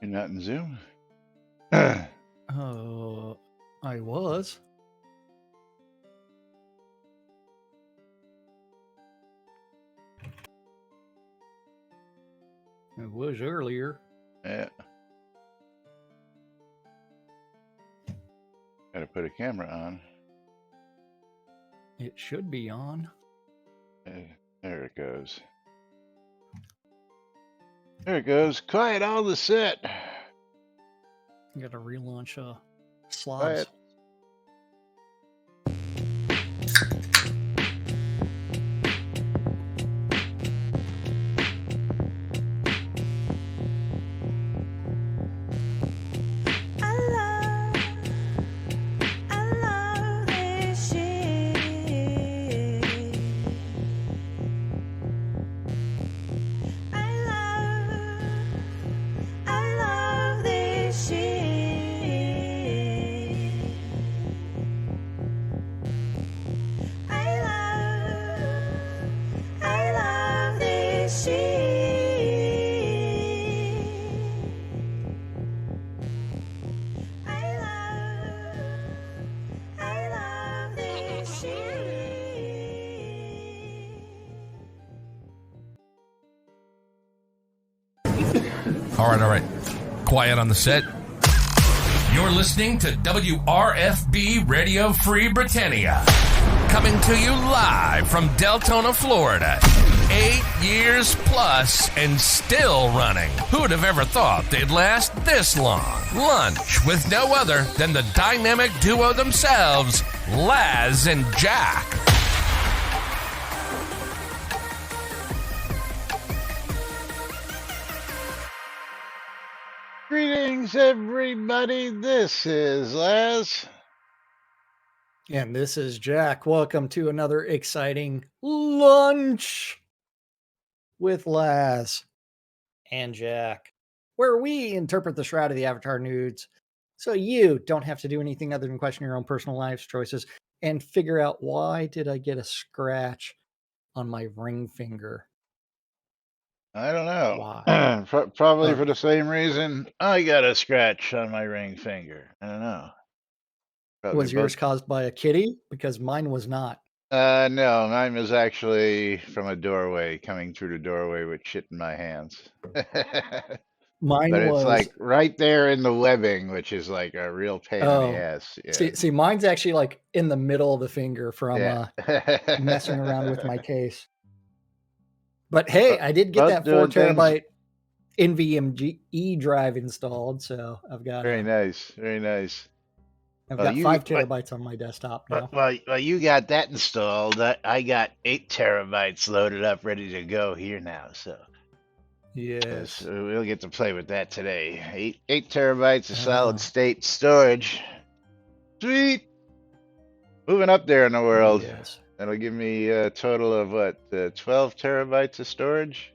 You're not in Zoom? Oh, I was. It was earlier. Yeah. Gotta put a camera on. It should be on. There it goes. There it goes. Quiet all the set. You gotta relaunch slots. Quiet. All right. Quiet on the set. You're listening to WRFB Radio Free Britannia. Coming to you live from Deltona, Florida. 8 years plus and still running. Who'd have ever thought they'd last this long? Lunch with no other than the dynamic duo themselves, Laz and Jack. Greetings, everybody. This is Laz. And this is Jack. Welcome to another exciting lunch with Laz and Jack, where we interpret the Shroud of the Avatar nudes so you don't have to do anything other than question your own personal life choices and figure out, why did I get a scratch on my ring finger? I don't know. Why? Probably for the same reason I got a scratch on my ring finger. I don't know. Probably Was yours both. caused by a kitty? Because mine was not. No, mine was actually from a doorway, coming through the doorway with shit in my hands. Mine But was it's like right there in the webbing, which is like a real pain in the ass. Yeah. See, mine's actually like in the middle of the finger from Yeah. messing around with my case. But hey, I did get Both that 4 doing things- terabyte NVMe drive installed, so I've got Very nice, very nice. I've got 5 terabytes on my desktop now. Well, you got that installed. I got 8 terabytes loaded up, ready to go here now. So yes, we'll get to play with that today. 8 terabytes of solid state storage. Sweet. Moving up there in the world. Yes. That'll give me a total of what, 12 terabytes of storage?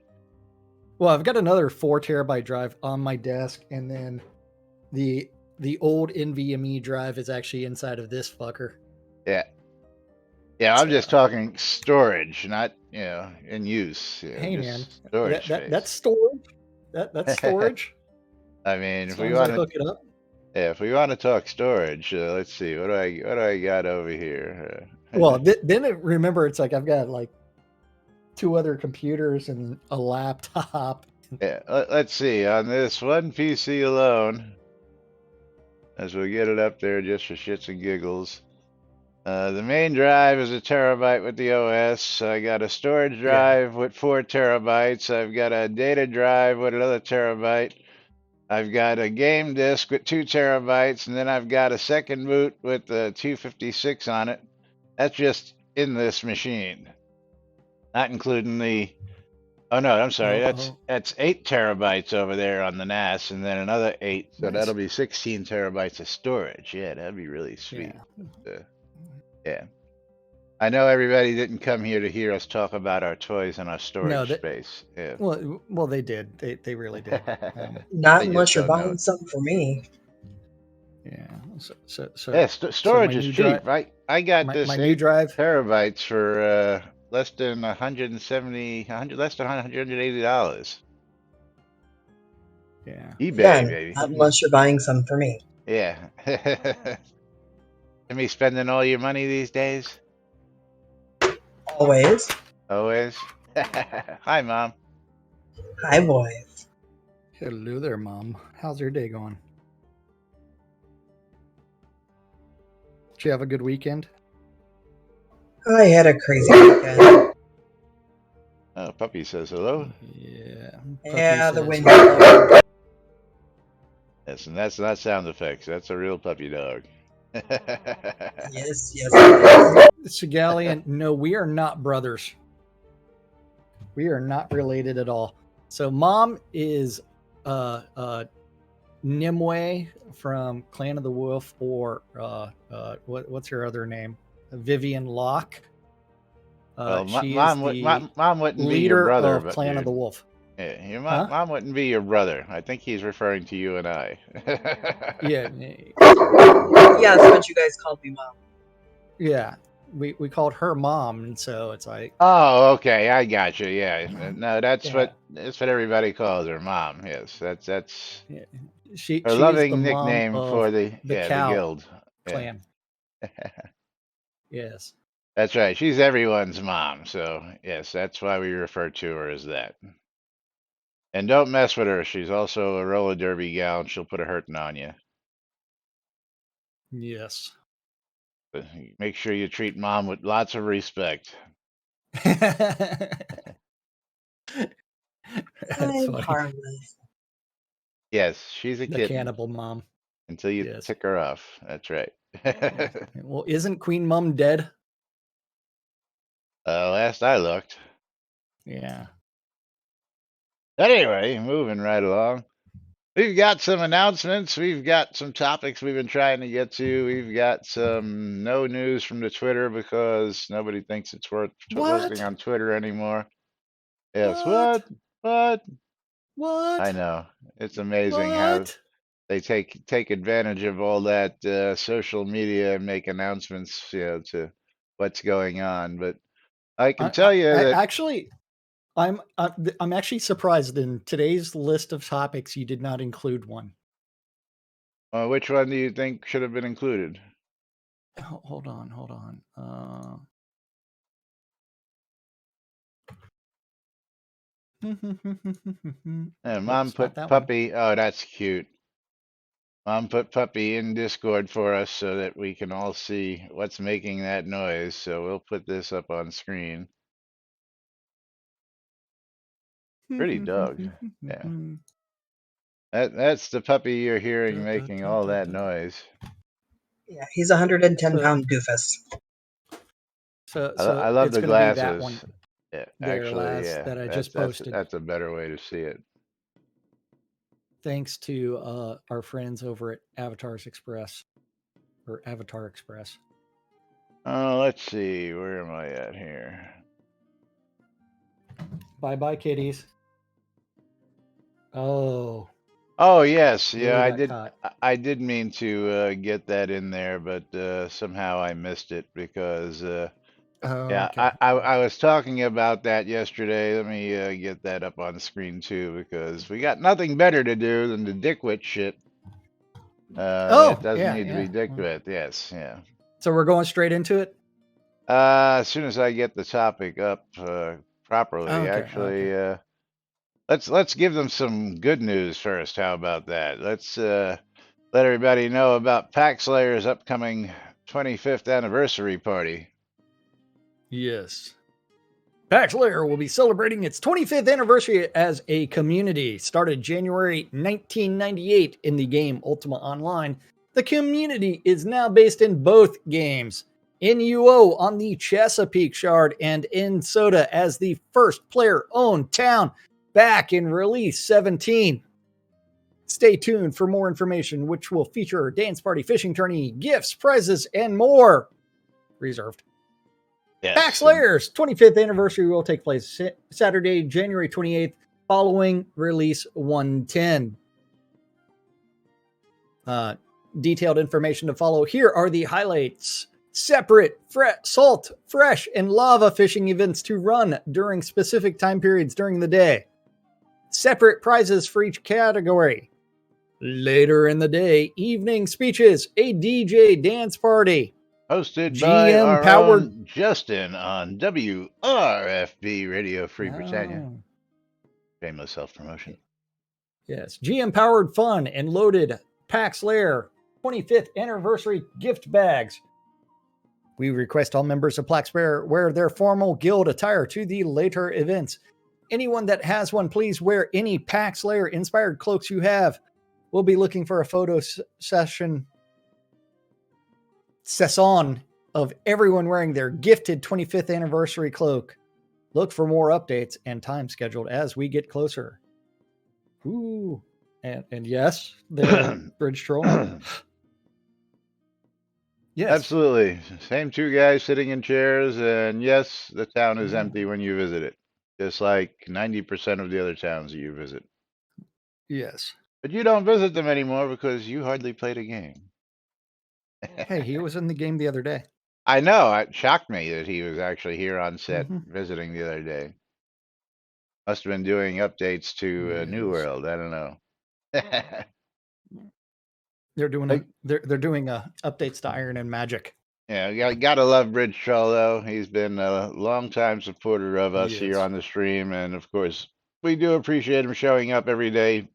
Well, I've got another 4 terabyte drive on my desk, and then the old NVMe drive is actually inside of this fucker. Yeah. Yeah, I'm just talking storage, not, in use. Hey, man, storage that's storage. That's storage. I mean, if we we want to hook it up. Yeah, if we want to talk storage, let's see. What do I got over here? Well, then remember, it's like I've got like 2 other computers and a laptop. Yeah, let's see. On this one PC alone, as we get it up there just for shits and giggles, the main drive is 1 terabyte with the OS. I got a storage drive with 4 terabytes. I've got a data drive with another terabyte. I've got a game disk with 2 terabytes, and then I've got a second boot with the 256 on it. That's just in this machine, not including the. Oh no, I'm sorry. That's 8 terabytes over there on the NAS, and then another 8. So that'll be 16 terabytes of storage. Yeah, that'd be really sweet. Yeah. I know everybody didn't come here to hear us talk about our toys and our storage space. Yeah. Well, they did. They really did. Not unless you're buying something for me. Yeah. Storage is cheap, right? I got this my 8 new drive terabytes for less than $180. Yeah. eBay, Again, baby. not unless you're buying some for me. Yeah. Can be spending all your money these days? Always. Always. Hi, Mom. Hi, boys. Hello there, Mom. How's your day going? Did you have a good weekend? I had a crazy weekend. Oh, puppy says hello. Yeah. Yeah, the says- wind blowing. Yes, and that's not sound effects. That's a real puppy dog. Yes, yes, it is. Shigalian, no, we are not brothers. We are not related at all. So mom is Nimue from Clan of the Wolf, or what's her other name? Vivian Locke. Well, She is the mom wouldn't be your leader brother, of but Clan of the Wolf. yeah, your Huh? mom wouldn't be your brother. I think he's referring to you and I. Yeah. Yes, but you guys called me mom. Yeah. We called her mom, and so it's like, Oh, okay, I got you. Yeah, no, that's yeah, what everybody calls her, mom. Yes, that's yeah. She her is the loving mom nickname for of the the cow guild. Yeah, clan. Yes. that's right. She's everyone's mom. So yes, that's why we refer to her as that. And don't mess with her. She's also a roller derby gal, and she'll put a hurting on you. Yes. But make sure you treat mom with lots of respect. That's I'm funny. harmless. Yes, she's a The kitten cannibal mom. until you Yes. tick her off. That's right. Yes. Well, isn't Queen Mum dead? Last I looked. Yeah. Anyway, moving right along. We've got some announcements. We've got some topics we've been trying to get to. We've got some no news from the Twitter because nobody thinks it's worth posting What? on Twitter anymore. Yes, What? What? I What? know. It's amazing how What? they take advantage of all that social media and make announcements, to what's going on. But I can tell you I that actually, I'm actually surprised in today's list of topics you did not include one. which one do you think should have been included? Hold on. And Nope, Mom it's not put that one. puppy. Oh, that's cute. Mom put puppy in Discord for us so that we can all see what's making that noise. So we'll put this up on screen. Pretty dog. Yeah. That's the puppy you're hearing making all that noise. Yeah, he's a 110-pound So, doofus. I so love it's the going to be that one glasses. Yeah, there, actually, Laz, yeah. that I just posted. That's a better way to see it. Thanks to our friends over at Avatars Express, or Avatar Express. Oh, let's see. Where am I at here? Bye, kitties. Oh. Oh yes, yeah. They got caught. I did mean to get that in there, but somehow I missed it because yeah, Okay. I was talking about that yesterday. Let me get that up on screen too because we got nothing better to do than the dickwit shit. That doesn't need to be dicked with. Yes, yeah. So we're going straight into it? As soon as I get the topic up properly, Okay, actually, let's give them some good news first. How about that? Let's let everybody know about Pack Slayer's upcoming 25th anniversary party. Yes. Pack Slayer will be celebrating its 25th anniversary as a community. Started January 1998 in the game Ultima Online, the community is now based in both games. In UO on the Chesapeake Shard and in Soda as the first player-owned town back in Release 17. Stay tuned for more information, which will feature dance party, fishing tourney, gifts, prizes, and more. Reserved. Yes. Pack Slayer's 25th anniversary will take place Saturday, January 28th, following Release 110. Detailed information to follow. Here are the highlights. Separate salt, fresh, and lava fishing events to run during specific time periods during the day. Separate prizes for each category. Later in the day, evening speeches, a DJ dance party. Hosted by GM our powered. own Justin on WRFB Radio Free Britannia. Oh, Shameless self-promotion. yes. GM powered fun and loaded PAX Lair 25th anniversary gift bags. We request all members of PAX Lair wear their formal guild attire to the later events. Anyone that has one, please wear any PAX Lair inspired cloaks you have. We'll be looking for a photo session of everyone wearing their gifted 25th anniversary cloak. Look for more updates and time scheduled as we get closer. Ooh. And yes, the bridge troll. Yes. Absolutely. Same two guys sitting in chairs, and yes, the town is empty when you visit it. Just like 90% of the other towns that you visit. Yes. But you don't visit them anymore because you hardly played a game. Hey, he was in the game the other day. I know. It shocked me that he was actually here on set Mhm. visiting the other day. Must have been doing updates to New Yes. World. I don't know. They're doing they're doing updates to Iron and Magic. Yeah, gotta love Bridge Troll though. He's been a long-time supporter of us here Yes. on the stream, and of course, we do appreciate him showing up every day,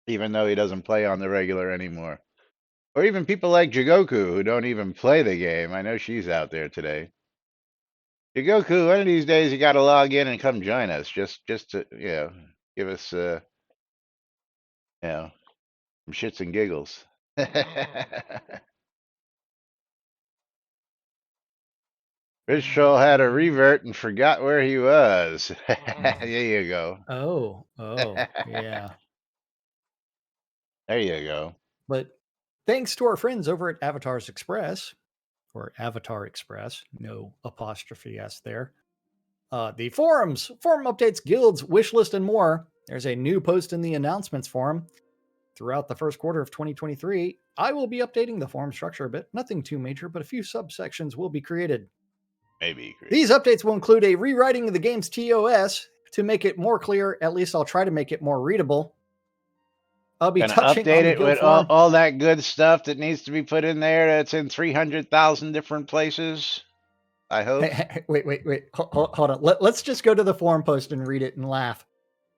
even though he doesn't play on the regular anymore. Or even people like Jigoku who don't even play the game. I know she's out there today. Jigoku, one of these days you gotta log in and come join us, just to give us some shits and giggles. Bridge Troll had a revert and forgot where he was. There you go. Oh, yeah. There you go. But thanks to our friends over at Avatars Express, or Avatar Express, no apostrophe S there. The forum updates, guilds, wish list, and more. There's a new post in the announcements forum. Throughout the first quarter of 2023, I will be updating the forum structure a bit. Nothing too major, but a few subsections will be created. Maybe. Great. These updates will include a rewriting of the game's TOS to make it more clear. At least I'll try to make it more readable. I'll be Gonna touching update on the it guild with forum. all that good stuff that needs to be put in there that's in 300,000 different places. I hope. Wait. Hold on. Let's just go to the forum post and read it and laugh.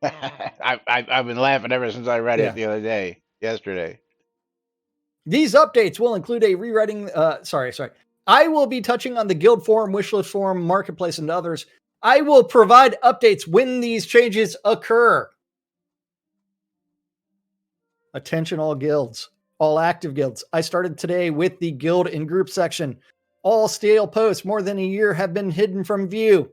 I've been laughing ever since I read it the other day, yesterday. These updates will include a rewriting. Sorry. I will be touching on the guild forum, wishlist forum, marketplace, and others. I will provide updates when these changes occur. Attention, all guilds, all active guilds. I started today with the guild and group section. All stale posts more than a year have been hidden from view.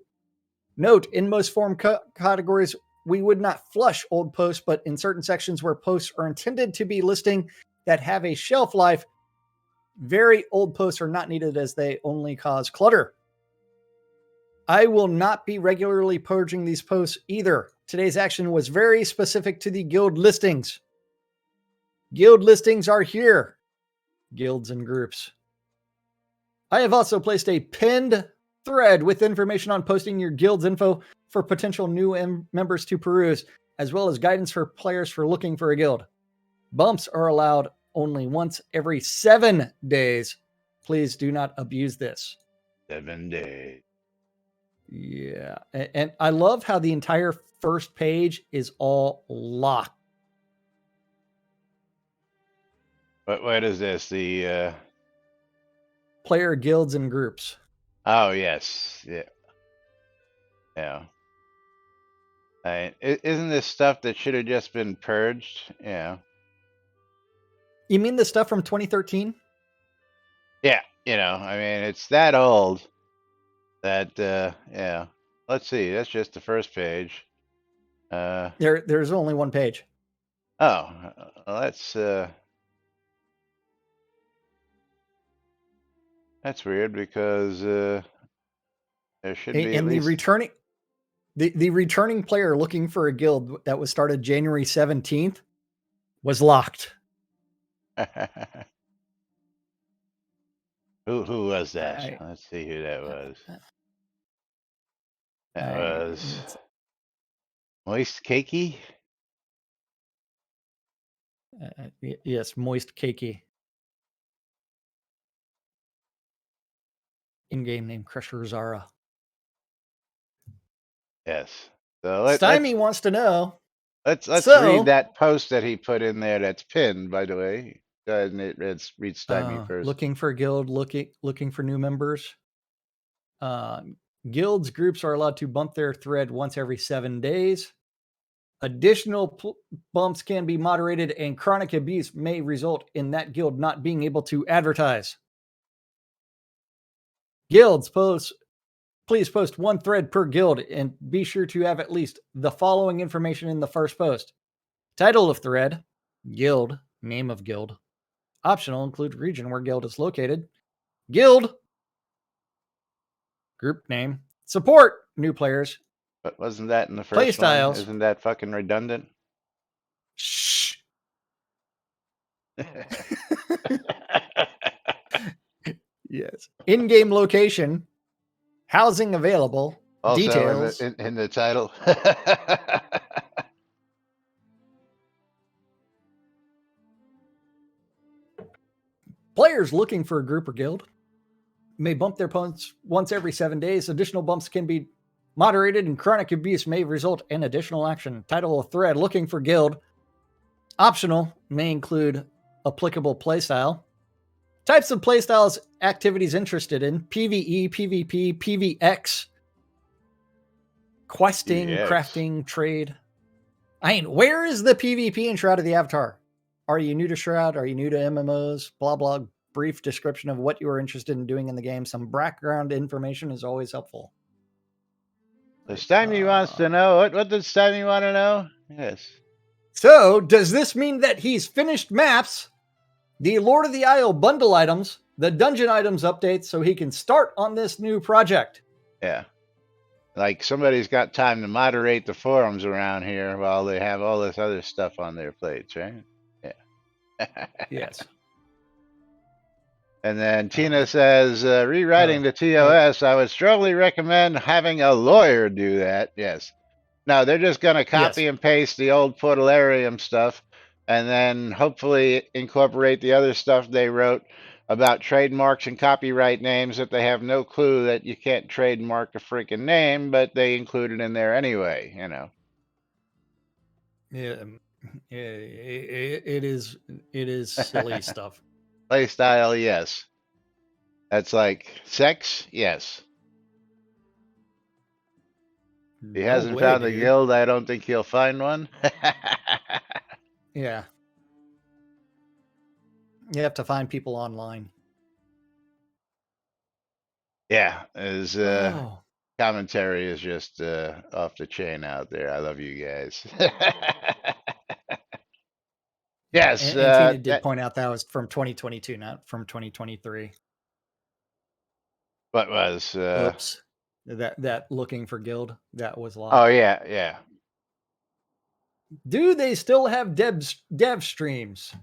Note, in most forum categories, we would not flush old posts, but in certain sections where posts are intended to be listing that have a shelf life, very old posts are not needed as they only cause clutter. I will not be regularly purging these posts either. Today's action was very specific to the guild listings. Guild listings are here. Guilds and groups. I have also placed a pinned thread with information on posting your guild's info for potential new members to peruse, as well as guidance for players for looking for a guild. Bumps are allowed only once every 7 days. Please do not abuse this. 7 days. Yeah. And I love how the entire first page is all locked. What is this? The player guilds and groups. Oh yes, yeah. Isn't this stuff that should have just been purged? Yeah. You mean the stuff from 2013? Yeah, I mean it's that old that yeah. Let's see, that's just the first page. There's only one page. Oh, that's weird because there should be and at least the returning player looking for a guild that was started January 17th was locked. Who was that? Let's see who that was. That was Moist Cakey. Yes, moist cakey. In-game name Crusher Zara. Yes. So Stymie wants to know. let's So- read that post that he put in there. That's pinned, by the way. Go ahead and read Stymie first. Looking for a guild, looking for new members. Guilds groups are allowed to bump their thread once every 7 days. Additional bumps can be moderated, and chronic abuse may result in that guild not being able to advertise. Guilds please post one thread per guild, and be sure to have at least the following information in the first post: title of thread, guild, name of guild. Optional include region where guild is located, guild, group name, support new players. But wasn't that in the Play first one? styles. Isn't that fucking redundant? Shh. Yes. In-game location, housing available, Also details. in the title. Players looking for a group or guild may bump their opponents once every 7 days. Additional bumps can be moderated, and chronic abuse may result in additional action. Title of thread, looking for guild. Optional may include applicable playstyle. Types of playstyles, activities interested in: PvE, PvP, PvX, questing, PvX. crafting, trade. Where is the PvP in Shroud of the Avatar? Are you new to Shroud? Are you new to MMOs? Blah, blah. Brief description of what you are interested in doing in the game. Some background information is always helpful. The Stymie wants to know. What does Stymie want to know? Yes. So, does this mean that he's finished maps, the Lord of the Isle bundle items, the dungeon items updates, so he can start on this new project? Yeah. Like somebody's got time to moderate the forums around here while they have all this other stuff on their plates, right? Yeah. Yes. And then Tina says, rewriting the TOS, I would strongly recommend having a lawyer do that. Yes. No, they're just going to copy and paste the old Portalarium stuff and then hopefully incorporate the other stuff they wrote about trademarks and copyright names that they have no clue that you can't trademark a freaking name, but they include it in there anyway, you know. Yeah, it is silly stuff. Playstyle, yes. That's like sex, yes. If he hasn't found a guild, I don't think he'll find one. Yeah. You have to find people online. Yeah, his commentary is just off the chain out there. I love you guys. Yes. And Tina did point out that was from 2022, not from 2023. What was? Oops. That looking for guild, that was locked. Oh, yeah, yeah. Do they still have dev streams?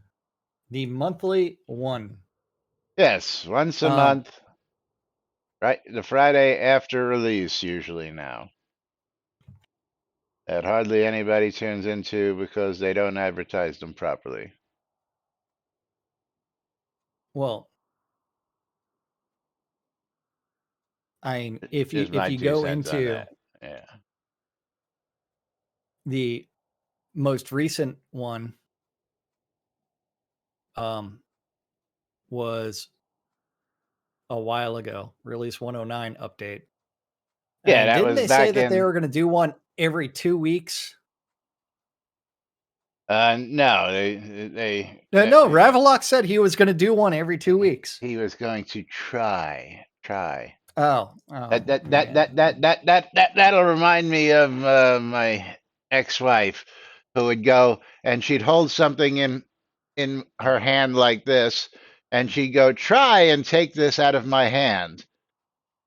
The monthly one. Yes, once a month. Right, the Friday after release usually now. That hardly anybody tunes into because they don't advertise them properly. Well, if you go into the most recent one, was a while ago, release 109 update. Yeah, that didn't was they say that they were going to do one every 2 weeks? No, no. Ravelock said he was going to do one every 2 weeks. He was going to try. Oh, that'll remind me of my ex-wife, who would go and she'd hold something in her hand like this, and she'd go, "Try and take this out of my hand,"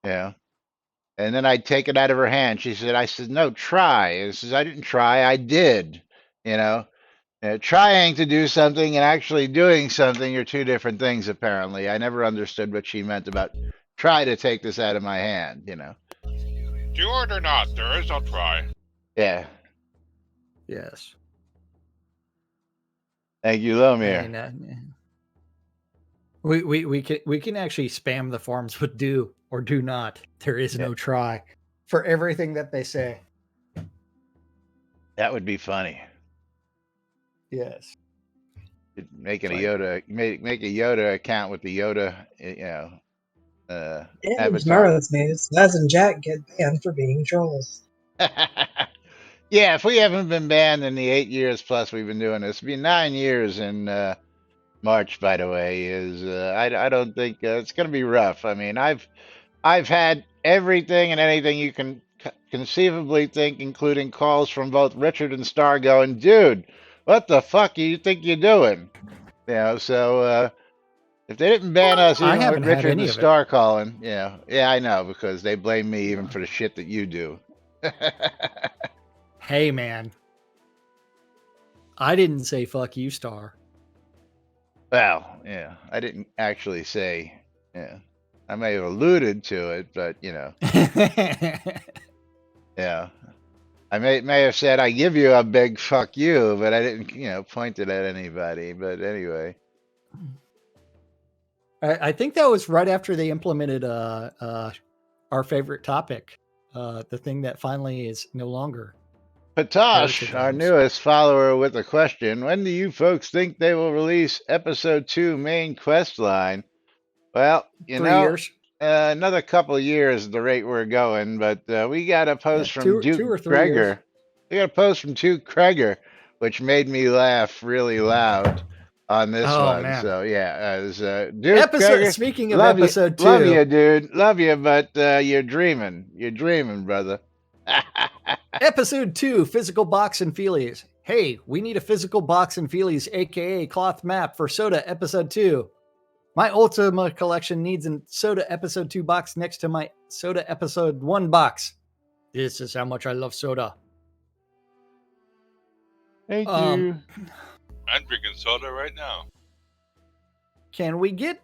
yeah. And then I'd take it out of her hand. I said, "No, try." And she says, "I didn't try, I did." You know, trying to do something and actually doing something are two different things, apparently. I never understood what she meant about try to take this out of my hand, you know. Do it or not, there is no try. Yeah. Yes. Thank you, I Lomir. mean, we can actually spam the forums with do or do not. There is no try for everything that they say. That would be funny. Yes. Making a It's like- Yoda, make a Yoda account with the Yoda, And in avatar. tomorrow's news, Laz and Jack get banned for being trolls. Yeah, if we haven't been banned in the 8 years plus we've been doing this, it'll be 9 years in March. By the way, is I don't think it's going to be rough. I mean, I've had everything and anything you can conceivably think, including calls from both Richard and Star going, dude, what the fuck do you think you're doing? You know, so if they didn't ban us, I even with haven't had Richard any and of it. Star calling, yeah, I know, because they blame me even for the shit that you do. Hey, man. I didn't say fuck you, Star. Well, yeah, I didn't actually say, yeah. I may have alluded to it, but yeah. I may have said I give you a big fuck you, but I didn't, point it at anybody. But anyway. I think that was right after they implemented our favorite topic, the thing that finally is no longer. Patosh, our newest follower with a question. When do you folks think they will release episode 2 main quest line? Well, 3 years. Another couple of years at the rate we're going, but we got a post from Duke 2 or 3 Kreger. years. We got a post from Duke Kreger, which made me laugh really loud on this one. Man. So yeah, as Duke Kreger, speaking of episode 2, love you, dude, love you, but you're dreaming, brother. Episode 2, physical box and feelies. Hey, we need a physical box and feelies, aka cloth map for Soda episode 2. My Ultima collection needs a Soda episode 2 box next to my Soda episode 1 box. This is how much I love Soda. Thank you. I'm drinking soda right now. Can we get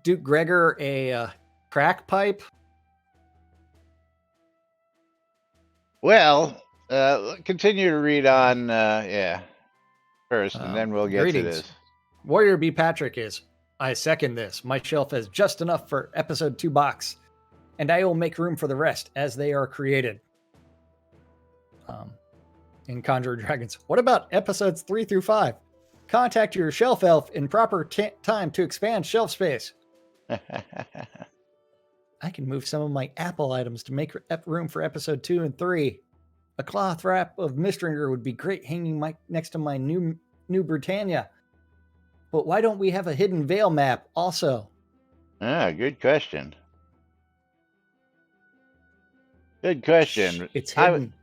Duke Gregor a crack pipe? Well, continue to read on, first, and then we'll get greetings. to this. Warrior B. Patrick is, I second this. My shelf has just enough for episode 2 box, and I will make room for the rest as they are created. In Conjure Dragons. What about episodes 3 through 5? Contact your shelf elf in proper time to expand shelf space. I can move some of my Apple items to make room for episode 2 and 3. A cloth wrap of Mistringer would be great hanging next to my new Britannia. But why don't we have a hidden veil map also? Good question. Good question. It's hidden.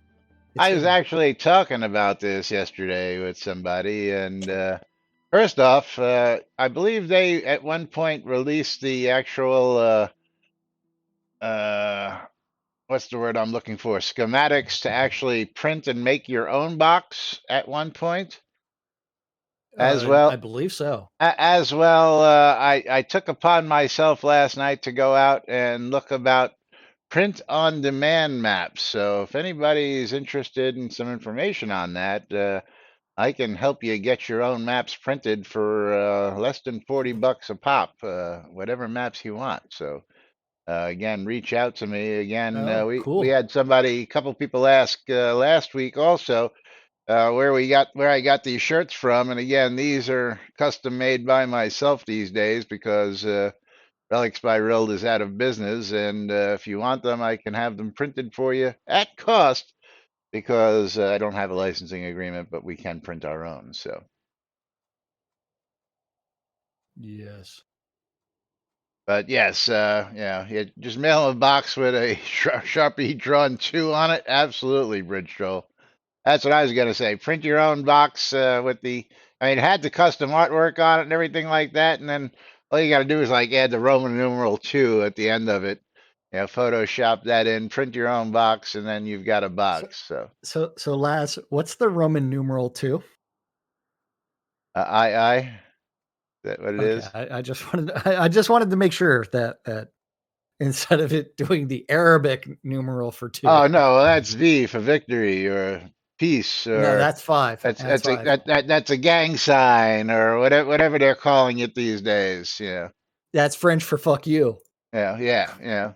I was actually talking about this yesterday with somebody, and first off, I believe they at one point released the actual what's the word I'm looking for? Schematics to actually print and make your own box at one point. As well, I believe so. As well, I took upon myself last night to go out and look about print on demand maps. So if anybody is interested in some information on that, I can help you get your own maps printed for less than $40 a pop, whatever maps you want. So again, reach out to me. Again, cool. we had a couple people ask last week also where I got these shirts from, and again, these are custom made by myself these days because Relics by Rild is out of business, and if you want them, I can have them printed for you at cost because I don't have a licensing agreement, but we can print our own. So yes. But yes, you just mail them a box with a Sharpie drawn 2 on it. Absolutely, Bridge Troll. That's what I was going to say. Print your own box with it had the custom artwork on it and everything like that. And then all you got to do is add the Roman numeral 2 at the end of it. Photoshop that in, print your own box, and then you've got a box. So Laz, what's the Roman numeral 2? Is that what it is? I just wanted to make sure that instead of it doing the Arabic numeral for 2. Oh no, that's V for victory, or peace, No, or that's 5. That's 5. that's a gang sign, or whatever they're calling it these days. Yeah, That's French for fuck you. yeah.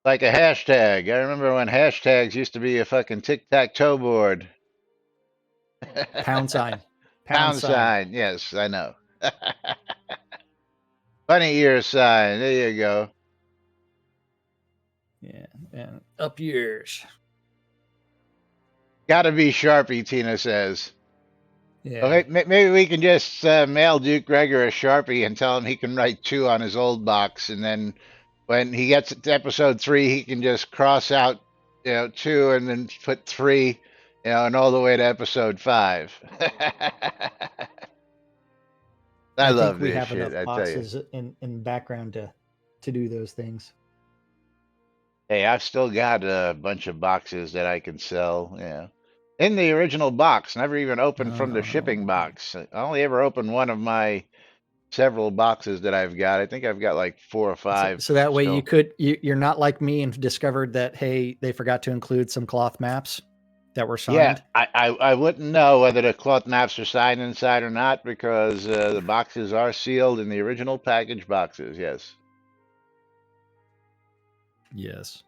Like a hashtag. I remember when hashtags used to be a fucking tic-tac-toe board. Pound sign. Pound Pound sign. sign. Yes, I know. Bunny ear sign. There you go. Yeah. And up yours. Gotta be Sharpie, Tina says. Yeah. Okay, maybe we can just mail Duke Gregor a Sharpie and tell him he can write 2 on his old box, and then when he gets to episode 3, he can just cross out, 2, and then put 3, and all the way to episode 5. I I think love we this have shit, enough I tell you. boxes in background to do those things. Hey, I've still got a bunch of boxes that I can sell, in the original box, never even opened from the shipping Oh. box. I only ever opened one of my several boxes that I've got. I think I've got like 4 or 5 So that way still. you're not like me and discovered that, hey, they forgot to include some cloth maps that were Yeah, signed. I wouldn't know whether the cloth maps are signed inside or not because the boxes are sealed in the original package boxes. Yes. Yes.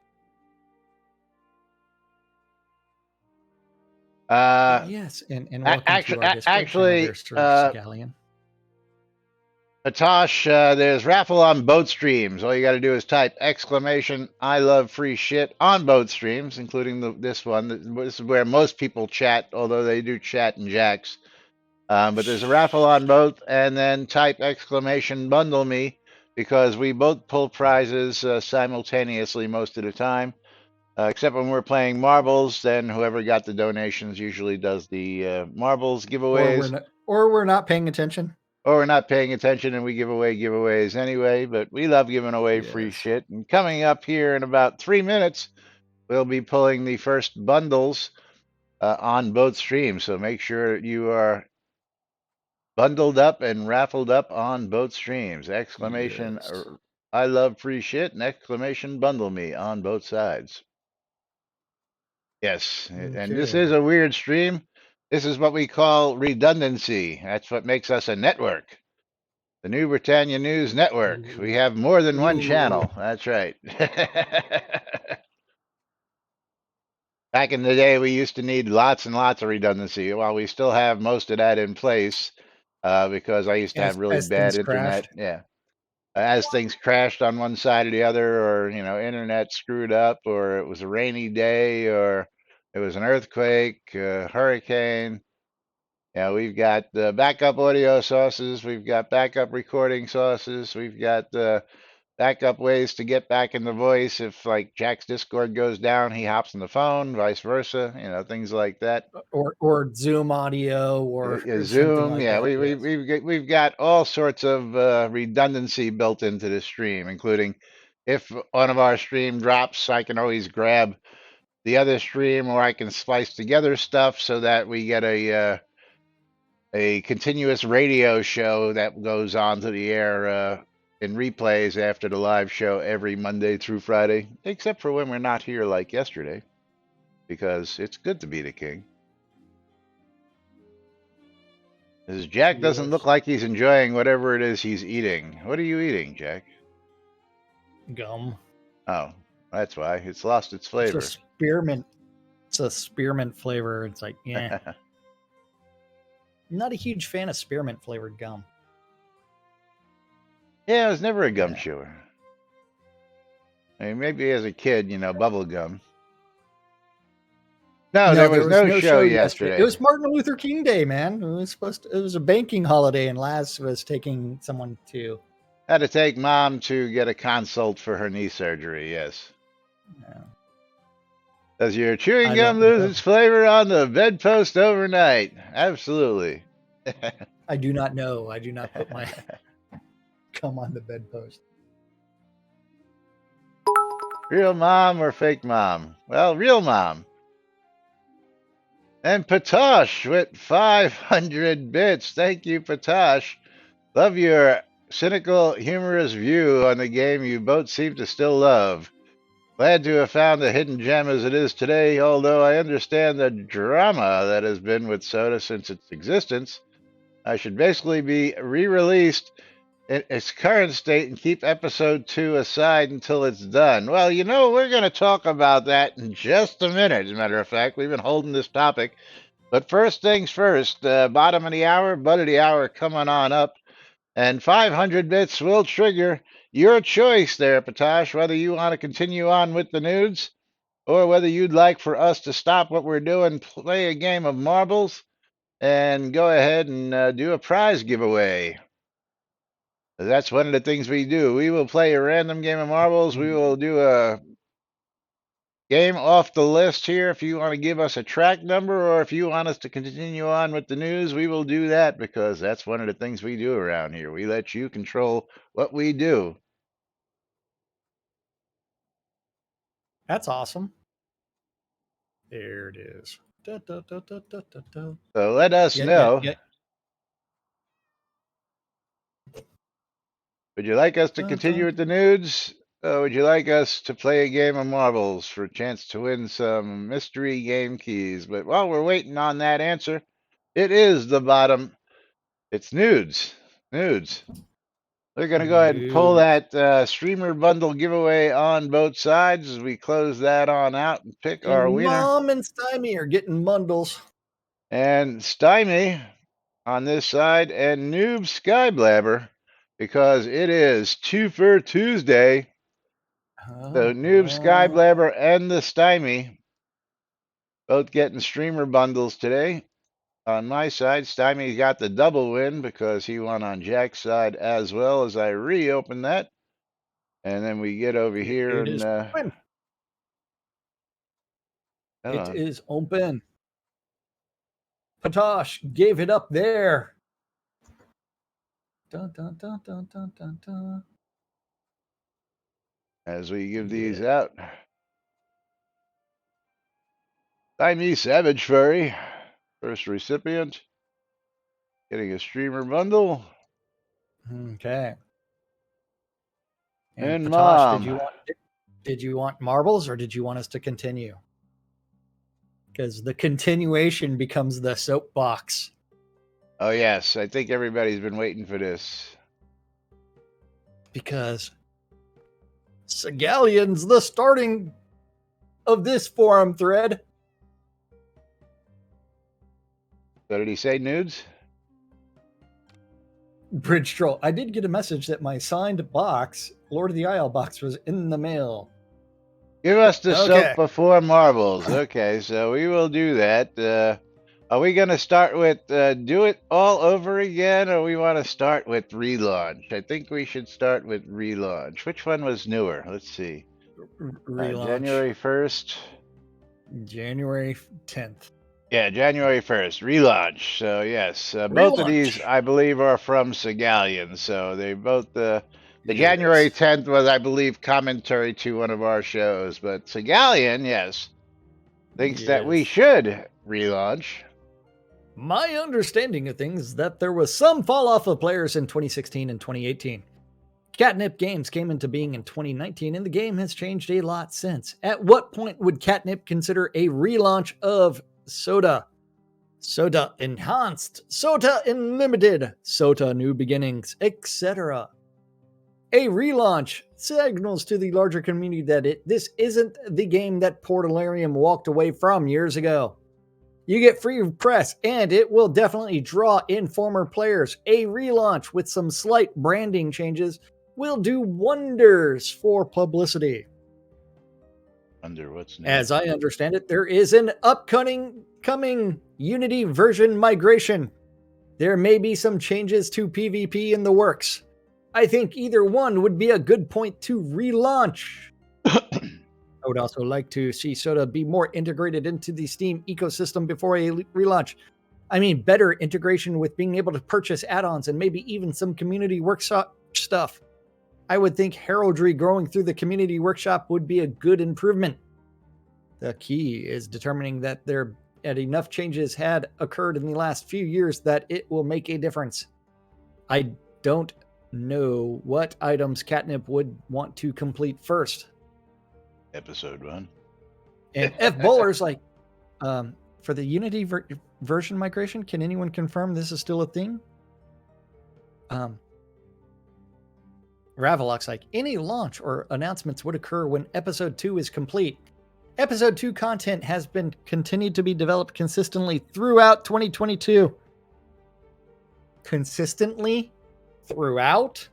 Yes, and welcome to our Discord channel there, Sir Scallion. Patosh, there's raffle on boat streams. All you got to do is type exclamation "I love free shit" on boat streams, including this one. This is where most people chat, although they do chat in Jacks. But there's a raffle on both, and then type exclamation "bundle me" because we both pull prizes simultaneously most of the time. Except when we're playing marbles, then whoever got the donations usually does the marbles giveaways. Or we're not paying attention. Or we're not paying attention and we give away giveaways anyway, but we love giving away free Yes. shit. And coming up here in about 3 minutes, we'll be pulling the first bundles on both streams. So make sure you are bundled up and raffled up on both streams. Exclamation, Yes. I love free shit, and exclamation, bundle me on both sides. Yes, and this is Okay. a weird stream. This is what we call redundancy. That's what makes us a network. The New Britannia News Network. We have more than one channel. That's right. Back in the day, we used to need lots and lots of redundancy. While we still have most of that in place, because I used to have really As bad things internet. crashed. Yeah, as things crashed on one side or the other, or internet screwed up, or it was a rainy day, or it was an earthquake, hurricane. Yeah, we've got backup audio sources. We've got backup recording sources. We've got backup ways to get back in the voice. If like Jack's Discord goes down, he hops on the phone, vice versa. Things like that. Or Zoom audio or something Zoom, like yeah, that. we Yes. we've got all sorts of redundancy built into the stream, including if one of our stream drops, I can always grab the other stream, or I can splice together stuff so that we get a continuous radio show that goes on to the air in replays after the live show every Monday through Friday, except for when we're not here like yesterday, because it's good to be the king. As Jack doesn't look like he's enjoying whatever it is he's eating. What are you eating, Jack? Gum. Oh, that's why. It's lost its flavor. It's a spearmint. It's a spearmint flavor. It's like, yeah. I'm not a huge fan of spearmint flavored gum. Yeah, I was never a gum chewer. I mean, maybe as a kid, bubble gum. No, there was no show yesterday. It was Martin Luther King Day, man. It was a banking holiday, and Laz was taking someone to. Had to take mom to get a consult for her knee surgery. Yes. Yeah. Does your chewing gum lose its flavor on the bedpost overnight? Absolutely. I do not know. I do not put my gum on the bedpost. Real mom or fake mom? Well, real mom. And Patosh with 500 bits. Thank you, Patosh. Love your cynical, humorous view on the game you both seem to still love. Glad to have found a hidden gem as it is today, although I understand the drama that has been with soda since its existence. I should basically be re-released in its current state and keep episode 2 aside until it's done. Well, we're going to talk about that in just a minute. As a matter of fact, we've been holding this topic. But first things first, bottom of the hour, butt of the hour coming on up. And 500 bits will trigger your choice there, Patosh, whether you want to continue on with the nudes or whether you'd like for us to stop what we're doing, play a game of marbles, and go ahead and do a prize giveaway. That's one of the things we do. We will play a random game of marbles. We will do a game off the list here. If you want to give us a track number or if you want us to continue on with the news, we will do that because that's one of the things we do around here. We let you control what we do. That's awesome. There it is. Da, da, da, da, da, da, da. So let us Yeah, know. yeah. Would you like us to Dun, continue dun. with the nudes? Or would you like us to play a game of marbles for a chance to win some mystery game keys? But while we're waiting on that answer, it is the bottom. It's nudes. Nudes. We're going to go ahead and pull Nudes. that streamer bundle giveaway on both sides as we close that on out and pick our And winner. Mom and Stymie are getting bundles. And Stymie on this side and Noob Skyblabber because it is Two for Tuesday. So Noob Skyblabber and the Stymie both getting streamer bundles today. On my side, Stymie got the double win because he won on Jack's side as well as I reopen that. And then we get over here It and is open. It is open. Patosh gave it up there. Dun, dun, dun, dun, dun, dun, dun. as we give these out. Stymie Savage Furry, first recipient, getting a streamer bundle. Okay. And Patosh, Mom. did you want marbles or did you want us to continue? Because the continuation becomes the soapbox. Oh, yes. I think everybody's been waiting for this. Because Segalian's the starting of this forum thread. So did he say nudes? Bridge Troll. I did get a message that my signed box, Lord of the Isle box, was in the mail. Give us the soap before marbles. Okay, so we will do that. Are we going to start with do it all over again, or we want to start with relaunch? I think we should start with relaunch. Which one was newer? Let's see. Relaunch. January 1st. January 10th. Yeah, January 1st. Relaunch. So, yes. Both of these, I believe, are from Segalian. So they both... the January 10th was, I believe, commentary to one of our shows. But Segalian, yes, thinks that we should relaunch. My understanding of things is that there was some fall off of players in 2016 and 2018. Catnip Games came into being in 2019, and the game has changed a lot since. At what point would Catnip consider a relaunch of Soda? Soda Enhanced, Soda Unlimited, Soda New Beginnings, etc. A relaunch signals to the larger community that this isn't the game that Portalarium walked away from years ago. You get free press, and it will definitely draw in former players. A relaunch with some slight branding changes will do wonders for publicity. What's new? As I understand it, there is an upcoming Unity version migration. There may be some changes to PvP in the works. I think either one would be a good point to relaunch. I would also like to see Soda be more integrated into the Steam ecosystem before a relaunch. I mean, better integration with being able to purchase add-ons and maybe even some community workshop stuff. I would think heraldry growing through the community workshop would be a good improvement. The key is determining that enough changes had occurred in the last few years that it will make a difference. I don't know what items Catnip would want to complete first. Episode 1. And F Bowler's like, for the Unity version migration, can anyone confirm this is still a thing? Ravelock's like, any launch or announcements would occur when episode 2 is complete. Episode 2 content has been continued to be developed consistently throughout 2022. Consistently throughout?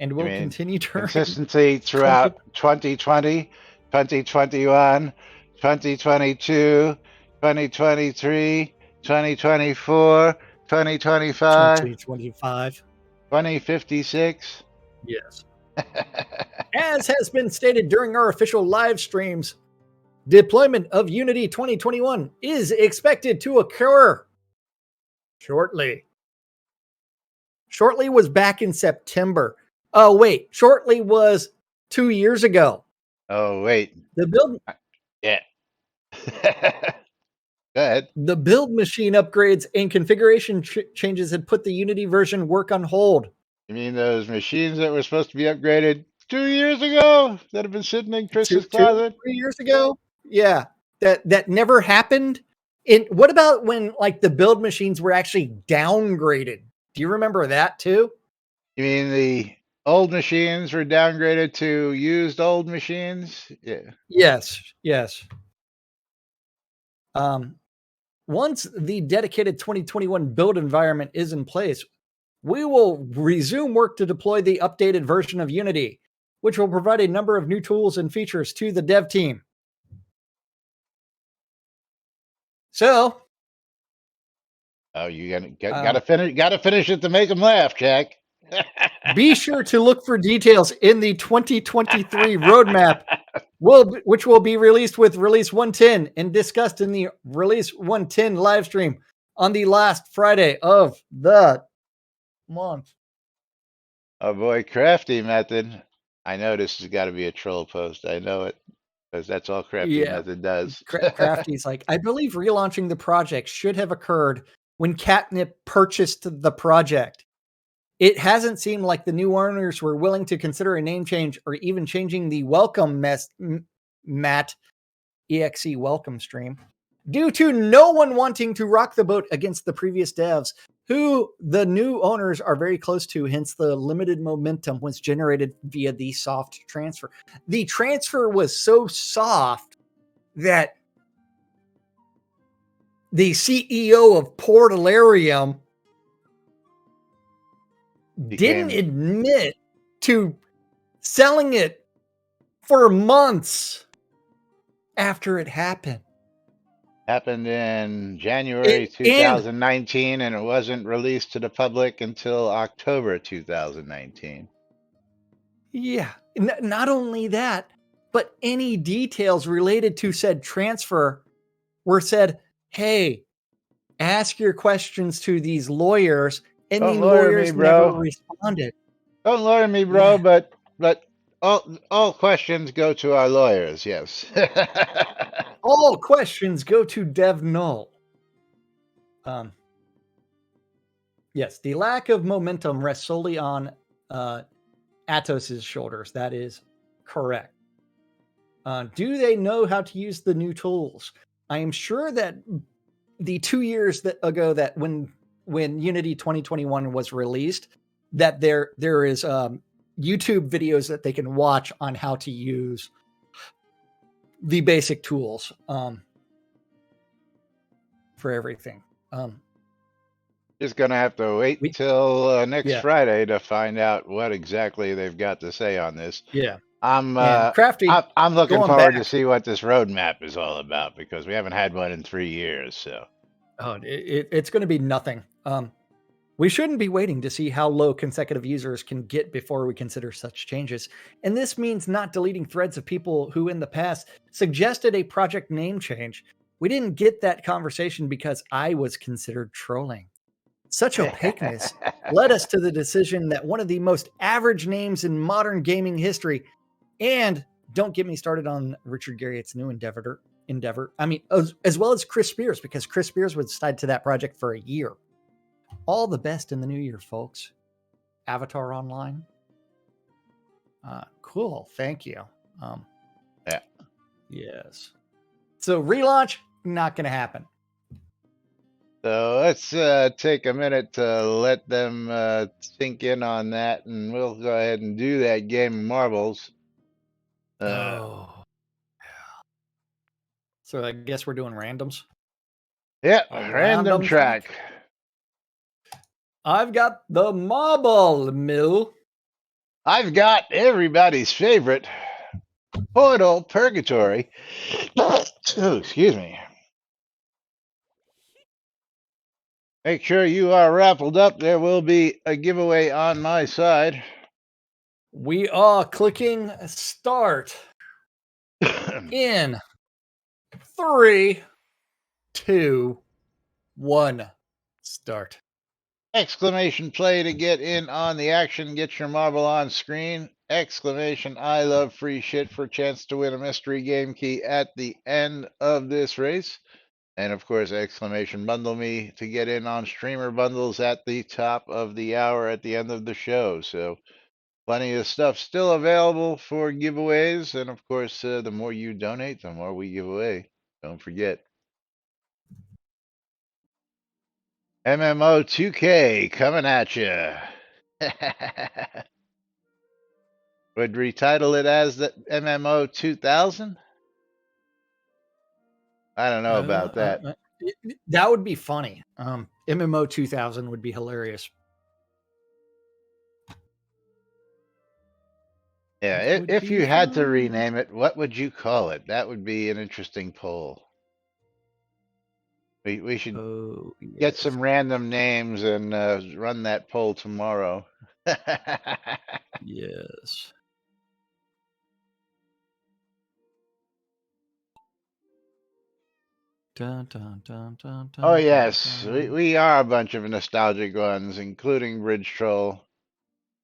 And will continue to consistency throughout 2020, 2021, 2022, 2023, 2024, 2025, 2025. 2056. Yes. As has been stated during our official live streams, deployment of Unity 2021 is expected to occur shortly. Shortly was back in September. Oh, wait. Shortly was 2 years ago. Oh, wait. The build. Yeah. Go ahead. The build machine upgrades and configuration changes had put the Unity version work on hold. You mean those machines that were supposed to be upgraded 2 years ago that have been sitting in Chris's closet? 3 years ago? Yeah. That never happened. What about when like the build machines were actually downgraded? Do you remember that too? You mean the old machines were downgraded to used old machines? Yeah. Yes. Once the dedicated 2021 build environment is in place, we will resume work to deploy the updated version of Unity, which will provide a number of new tools and features to the dev team. So, you gotta finish it to make them laugh, Jack. Be sure to look for details in the 2023 roadmap, which will be released with Release 110 and discussed in the Release 110 live stream on the last Friday of the month. Oh boy, Crafty Method. I know this has got to be a troll post. I know it because that's all Crafty Method does. Crafty's like, I believe relaunching the project should have occurred when Catnip purchased the project. It hasn't seemed like the new owners were willing to consider a name change or even changing the welcome Matt EXE welcome stream due to no one wanting to rock the boat against the previous devs, who the new owners are very close to. Hence, the limited momentum was generated via the soft transfer. The transfer was so soft that the CEO of Portalarium didn't admit to selling it for months after it happened. Happened in January 2019, and it wasn't released to the public until October 2019. Yeah. Not only that, but any details related to said transfer were said, hey, ask your questions to these lawyers. And the lawyers never responded. Don't lawyer me, bro, yeah. but all questions go to our lawyers, yes. All questions go to Dev Null. Yes, the lack of momentum rests solely on Atos's shoulders. That is correct. Do they know how to use the new tools? I am sure that the 2 years ago that when Unity 2021 was released, that there is YouTube videos that they can watch on how to use the basic tools for everything. Just gonna have to wait till next Friday to find out what exactly they've got to say on this. Yeah, I'm looking forward to see what this roadmap is all about, because we haven't had one in 3 years. So, it's going to be nothing. We shouldn't be waiting to see how low consecutive users can get before we consider such changes. And this means not deleting threads of people who in the past suggested a project name change. We didn't get that conversation because I was considered trolling. Such opaqueness led us to the decision that one of the most average names in modern gaming history, and don't get me started on Richard Garriott's new endeavor. I mean, as well as Chris Spears, because Chris Spears was tied to that project for a year. All the best in the new year, folks. Avatar Online. Cool. Thank you. Yes. So relaunch, not going to happen. So let's take a minute to let them sink in on that, and we'll go ahead and do that game of marbles. Oh. So I guess we're doing randoms. Yeah, A random track. I've got the marble mill. I've got everybody's favorite Portal Purgatory. Oh, excuse me. Make sure you are raffled up. There will be a giveaway on my side. We are clicking start in 3, 2, 1. Start. Exclamation play to get in on the action. Get your marble on screen. Exclamation I love free shit for a chance to win a mystery game key at the end of this race. And of course, exclamation bundle me to get in on streamer bundles at the top of the hour at the end of the show. So plenty of stuff still available for giveaways. And of course, the more you donate, the more we give away. Don't forget. MMO 2K coming at you. Would retitle it as the MMO 2000? I don't know about that. That would be funny. MMO 2000 would be hilarious. Yeah, if you had to rename it, what would you call it? That would be an interesting poll. We should get some random names and run that poll tomorrow. Yes. Dun, dun, dun, dun, dun, Oh yes, dun, dun. we are a bunch of nostalgic ones, including Bridge Troll.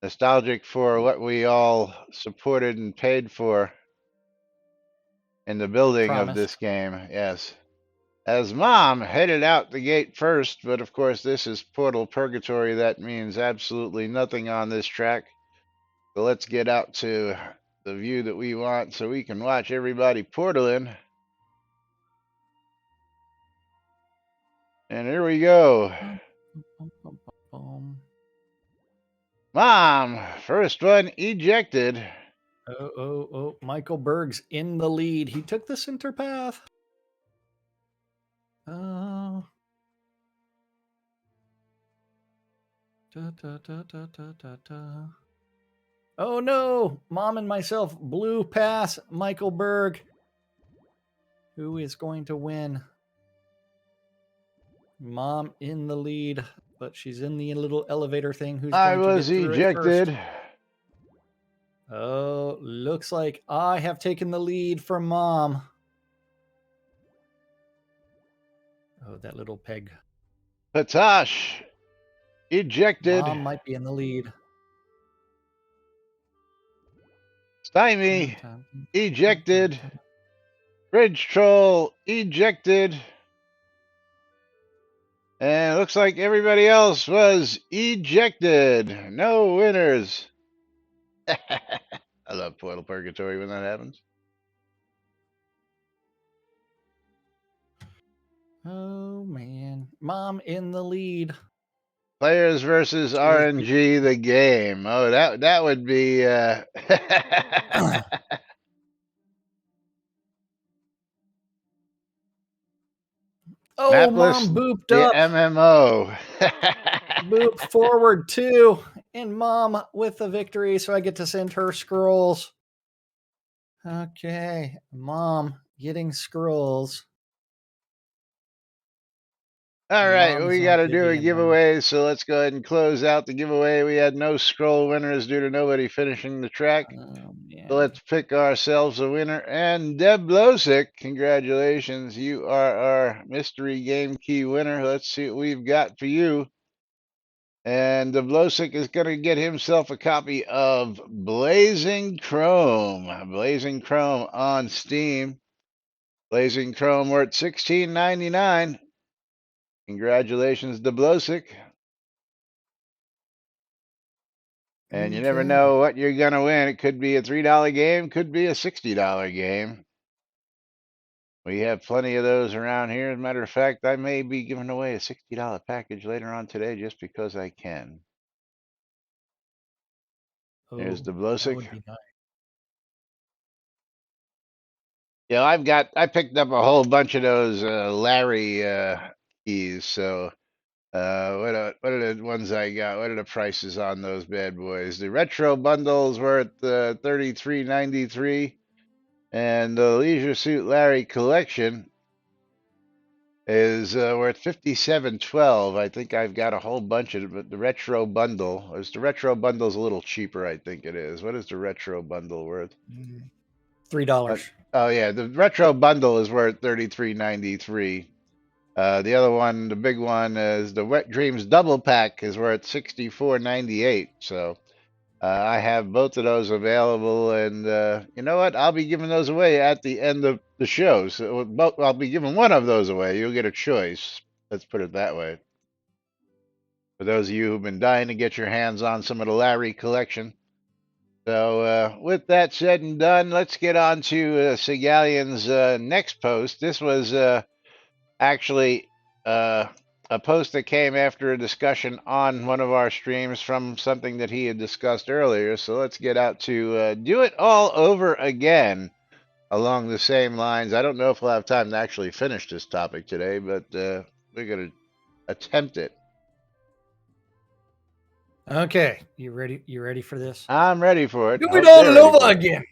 Nostalgic for what we all supported and paid for in the building of this game, yes. As Mom headed out the gate first, but of course this is Portal Purgatory. That means absolutely nothing on this track. So let's get out to the view that we want so we can watch everybody portaling. And here we go. Mom, first one ejected. Oh, Michael Berg's in the lead. He took the center path. Oh. Oh no, Mom and myself blew past Michael Berg. Who is going to win? Mom in the lead, but she's in the little elevator thing. Who's I going to was get through ejected. it first? Oh, looks like I have taken the lead from Mom. Oh, that little peg. Patosh ejected. Mom might be in the lead. Stymie ejected. Bridge Troll ejected. And it looks like everybody else was ejected. No winners. I love Portal Purgatory when that happens. Oh man, Mom in the lead. Players versus RNG the game. Oh, that would be Oh, Mapless, Mom booped the up. MMO. Boop forward 2. And Mom with the victory, so I get to send her scrolls. Okay, Mom getting scrolls. All right, we got to do a giveaway, so let's go ahead and close out the giveaway. We had no scroll winners due to nobody finishing the track. So let's pick ourselves a winner. And Deb Losick, congratulations. You are our mystery game key winner. Let's see what we've got for you. And Deb Losick is going to get himself a copy of Blazing Chrome. Blazing Chrome on Steam. Blazing Chrome worth $16.99. Congratulations, Deb Losick. And you never know what you're going to win. It could be a $3 game, could be a $60 game. We have plenty of those around here. As a matter of fact, I may be giving away a $60 package later on today just because I can. There's the Oh, that Blosick. would be nice. Yeah, I picked up a whole bunch of those Larry keys. So what are the ones I got? What are the prices on those bad boys? The retro bundles were at $33.93, and the Leisure Suit Larry collection is worth $57.12. I think I've got a whole bunch of it, but the retro bundle is the retro bundle's a little cheaper. I think it is. What is the retro bundle worth? $3. Oh yeah, the retro bundle is worth $33.93. The other one, the big one, is the Wet Dreams double pack is worth $64.98. So I have both of those available, and you know what? I'll be giving those away at the end of the show. So I'll be giving one of those away. You'll get a choice. Let's put it that way. For those of you who've been dying to get your hands on some of the Larry collection. So with that said and done, let's get on to Segallian's next post. This was actually a post that came after a discussion on one of our streams from something that he had discussed earlier. So let's get out to do it all over again along the same lines. I don't know if we'll have time to actually finish this topic today, but we're going to attempt it. Okay, you ready? You ready for this? I'm ready for it. Do Hope it all they're ready over for it. again.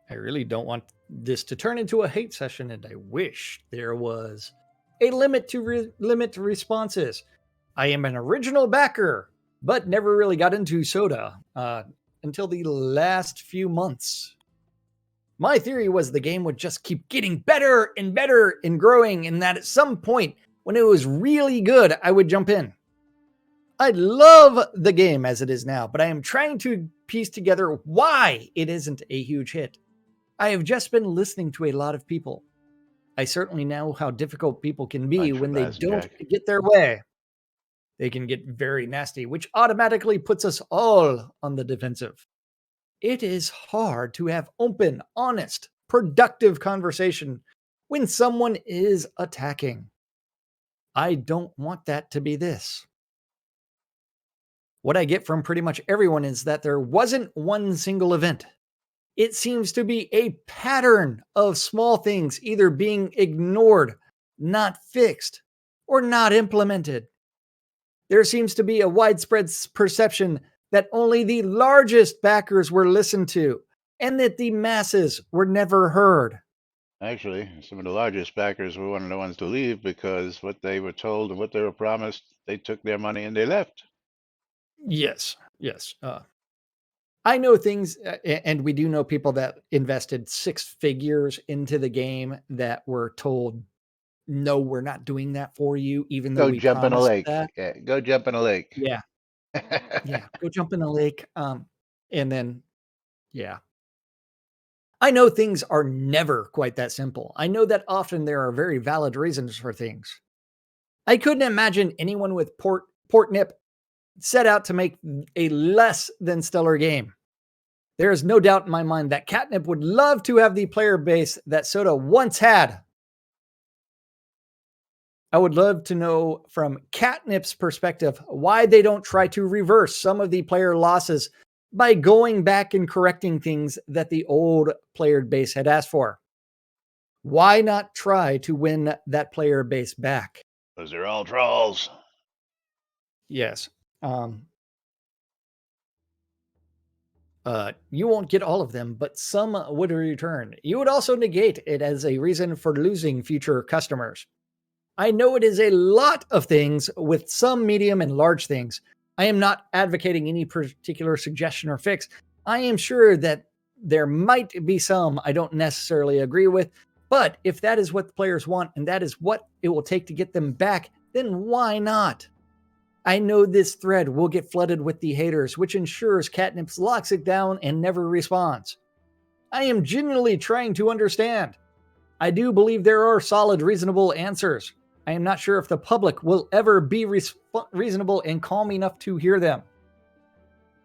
I really don't want this to turn into a hate session, and I wish there was a limit to responses. I am an original backer, but never really got into soda until the last few months. My theory was the game would just keep getting better and better and growing, and that at some point, when it was really good, I would jump in. I love the game as it is now, but I am trying to piece together why it isn't a huge hit. I have just been listening to a lot of people. I certainly know how difficult people can be Thanks for when they passing, don't Jack. get their way. They can get very nasty, which automatically puts us all on the defensive. It is hard to have open, honest, productive conversation when someone is attacking. I don't want that to be this. What I get from pretty much everyone is that there wasn't one single event. It seems to be a pattern of small things either being ignored, not fixed, or not implemented. There seems to be a widespread perception that only the largest backers were listened to and that the masses were never heard. Actually, some of the largest backers were one of the ones to leave because what they were told and what they were promised, they took their money and they left. Yes. I know things, and we do know people that invested six figures into the game that were told, no, we're not doing that for you, even though Go we jump in a promised lake. that. Yeah, go jump in a lake. Yeah. Go jump in a lake. And then, yeah. I know things are never quite that simple. I know that often there are very valid reasons for things. I couldn't imagine anyone with port nip set out to make a less than stellar game. There is no doubt in my mind that Catnip would love to have the player base that Soda once had. I would love to know from Catnip's perspective why they don't try to reverse some of the player losses by going back and correcting things that the old player base had asked for. Why not try to win that player base back? Those are all trolls. Yes. You won't get all of them, but some would return. You would also negate it as a reason for losing future customers. I know it is a lot of things with some medium and large things. I am not advocating any particular suggestion or fix. I am sure that there might be some I don't necessarily agree with, but if that is what the players want and that is what it will take to get them back, then why not? I know this thread will get flooded with the haters, which ensures Catnip locks it down and never responds. I am genuinely trying to understand. I do believe there are solid, reasonable answers. I am not sure if the public will ever be reasonable and calm enough to hear them.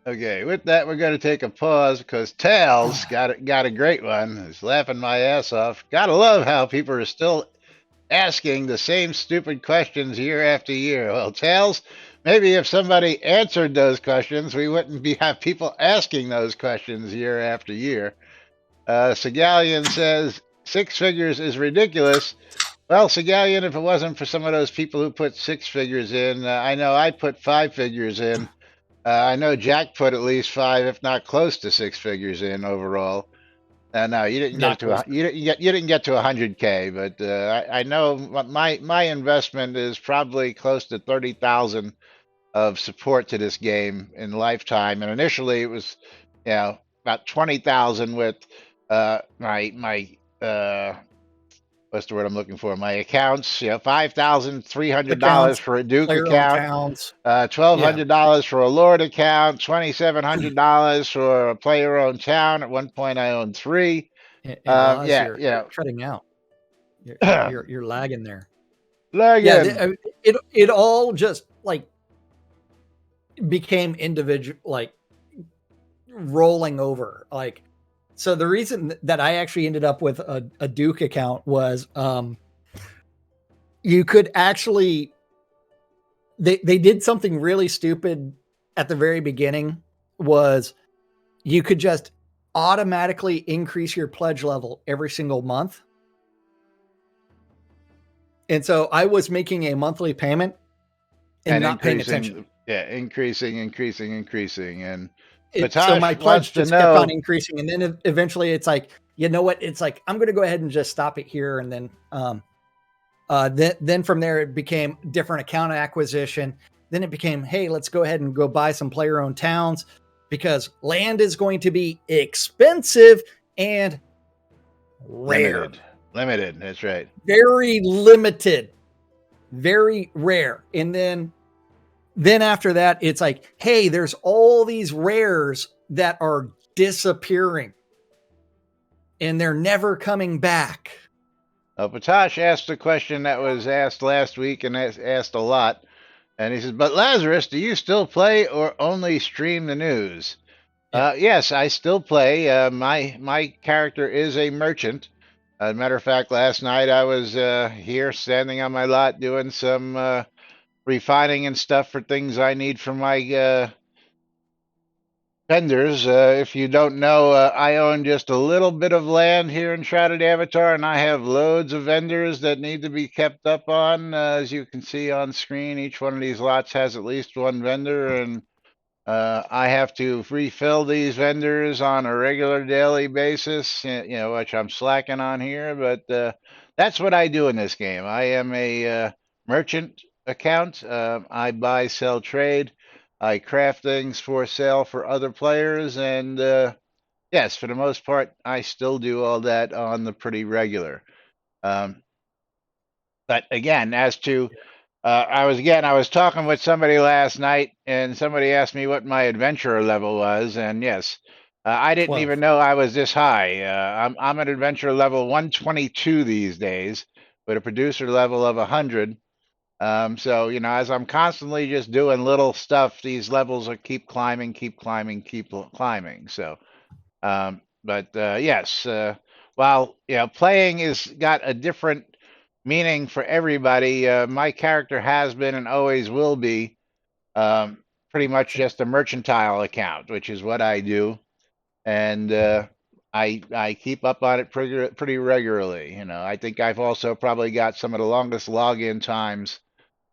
Okay, with that, we're going to take a pause because Tails got a great one. He's laughing my ass off. Gotta love how people are still asking the same stupid questions year after year. Well, Tails, maybe if somebody answered those questions, we wouldn't have people asking those questions year after year. Segalian says 6 figures is ridiculous. Well, Segalian, if it wasn't for some of those people who put 6 figures in, I know I put 5 figures in. I know Jack put at least five, if not close to 6 figures in overall. No, you didn't get Not to close. you didn't get to 100K, but I know my investment is probably close to 30,000 of support to this game in lifetime, and initially it was, about 20,000 with my what's the word I'm looking for? My accounts, $5,300 Accounts, for a Duke player-owned account, towns. Yeah, $1,200 for a Lord account, $2,700 for a player-owned town. At one point, I owned three. and Laws, Yeah, you're cutting out. You're lagging there. Yeah, Logan. it all just like became individual, like rolling over. Like, so the reason that I actually ended up with a Duke account was you could actually they did something really stupid at the very beginning, was you could just automatically increase your pledge level every single month. And so I was making a monthly payment and not paying attention. Yeah, increasing. And So my Batash wants pledge to just kept on know. increasing. And then eventually it's like, you know what? It's like, I'm going to go ahead and just stop it here. And then from there, it became different account acquisition. Then it became, hey, let's go ahead and go buy some player-owned towns because land is going to be expensive and rare. Limited. That's right. Very limited. Very rare. And then after that, it's like, hey, there's all these rares that are disappearing and they're never coming back. Batash asked a question that was asked last week and asked a lot. And he says, but Lazarus, do you still play or only stream the news? Yeah. Yes, I still play. My character is a merchant. As a matter of fact, last night I was here standing on my lot doing some refining and stuff for things I need for my vendors. If you don't know, I own just a little bit of land here in Shrouded Avatar, and I have loads of vendors that need to be kept up on. As you can see on screen, each one of these lots has at least one vendor, and I have to refill these vendors on a regular daily basis, which I'm slacking on here, but that's what I do in this game. I am a merchant account. I buy, sell, trade. I craft things for sale for other players, and yes, for the most part, I still do all that on the pretty regular. Um, but again, as to I was talking with somebody last night, and somebody asked me what my adventurer level was, and yes, I didn't 12. even know I was this high. I'm at adventurer level 122 these days, with a producer level of 100. So as I'm constantly just doing little stuff, these levels will keep climbing. So, but yes, while playing is got a different meaning for everybody. My character has been and always will be pretty much just a mercantile account, which is what I do, and I keep up on it pretty regularly. I think I've also probably got some of the longest login times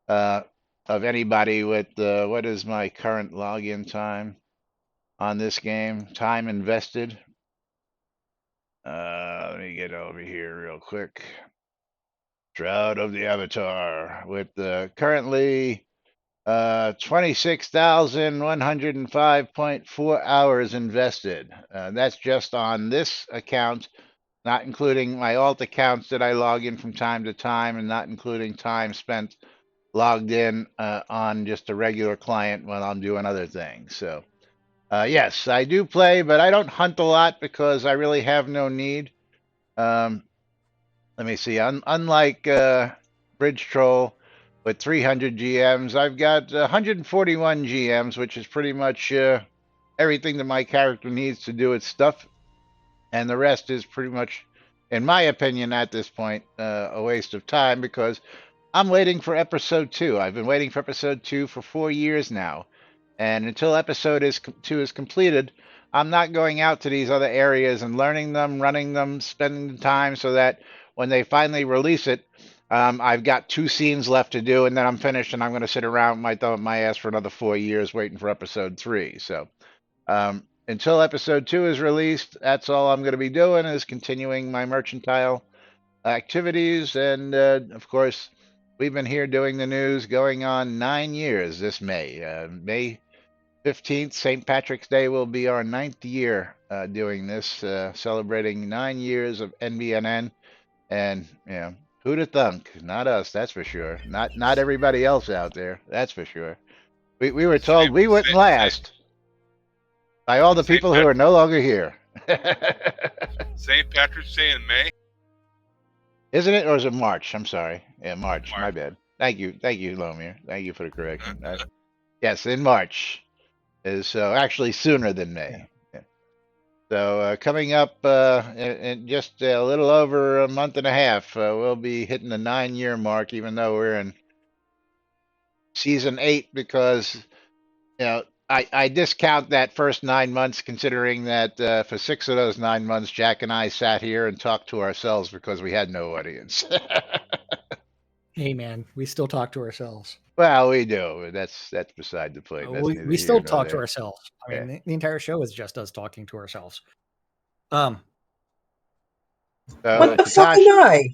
of anybody with what is my current login time on this game? Time invested. Let me get over here real quick. Shroud of the Avatar with currently 26,105.4 hours invested. That's just on this account, not including my alt accounts that I log in from time to time, and not including time spent logged in on just a regular client when I'm doing other things. So, yes, I do play, but I don't hunt a lot because I really have no need. Let me see. Unlike Bridge Troll with 300 GMs, I've got 141 GMs, which is pretty much everything that my character needs to do its stuff, and the rest is pretty much, in my opinion, at this point, a waste of time because I'm waiting for episode 2. I've been waiting for episode 2 for 4 years now, and until two is completed, I'm not going out to these other areas and learning them, running them, spending the time so that when they finally release it, I've got 2 scenes left to do, and then I'm finished, and I'm going to sit around with my thumb up my ass for another 4 years waiting for episode 3. So until episode 2 is released, that's all I'm going to be doing is continuing my mercantile activities. And of course, we've been here doing the news going on 9 years this May. May 15th, St. Patrick's Day, will be our 9th year doing this, celebrating 9 years of NBNN. And, who'd have thunk? Not us, that's for sure. Not everybody else out there, that's for sure. We were told we wouldn't last by all the people who are no longer here. St. Patrick's Day in May? Isn't it, or is it March? I'm sorry. Yeah, March. My bad. Thank you, Lomir. Thank you for the correction. Yes, in March is actually sooner than May. Yeah. So coming up in just a little over a month and a half, we'll be hitting the 9-year mark, even though we're in season 8, because I discount that first 9 months, considering that for 6 of those 9 months, Jack and I sat here and talked to ourselves because we had no audience. Hey, man, we still talk to ourselves. Well, we do. That's beside the point. We still talk to ourselves. I mean, the entire show is just us talking to ourselves. What the fuck am I?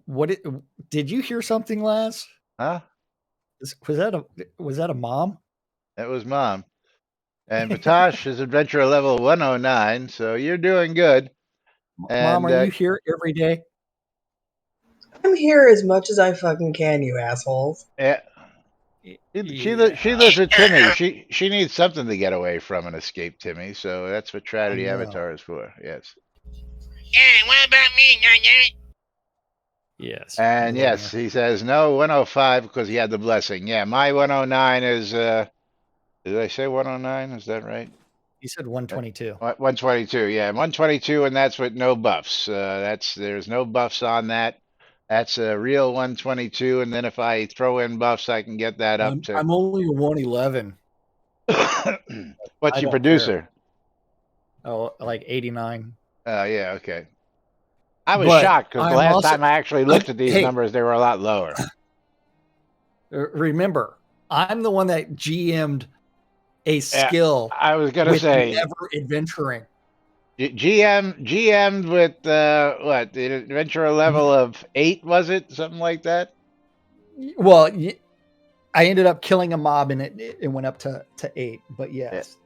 What? Did you hear something, Laz? Huh? Was that a mom? That was Mom. And Batosh is adventure level 109, so you're doing good. Mom, are you here every day? I'm here as much as I fucking can, you assholes. Yeah. She lives with Timmy. She needs something to get away from and escape Timmy, so that's what Tragedy Avatar is for. Yes. Yeah, what about me, Nanya? Yes. And yes, he says no 105 because he had the blessing. Yeah, my 109 is did I say 109? Is that right? You said 122. 122, yeah. 122, and that's with no buffs. There's no buffs on that. That's a real 122, and then if I throw in buffs, I can get that up to. I'm only a 111. What's your producer? Care. Oh, like 89. Oh, yeah, okay. I was shocked because the last time I actually looked at these numbers, they were a lot lower. Remember, I'm the one that GM'd a skill. I was going to say never adventuring. GM'd with what, the adventure level of 8, was it? Something like that? Well, I ended up killing a mob and it went up to 8, but yes.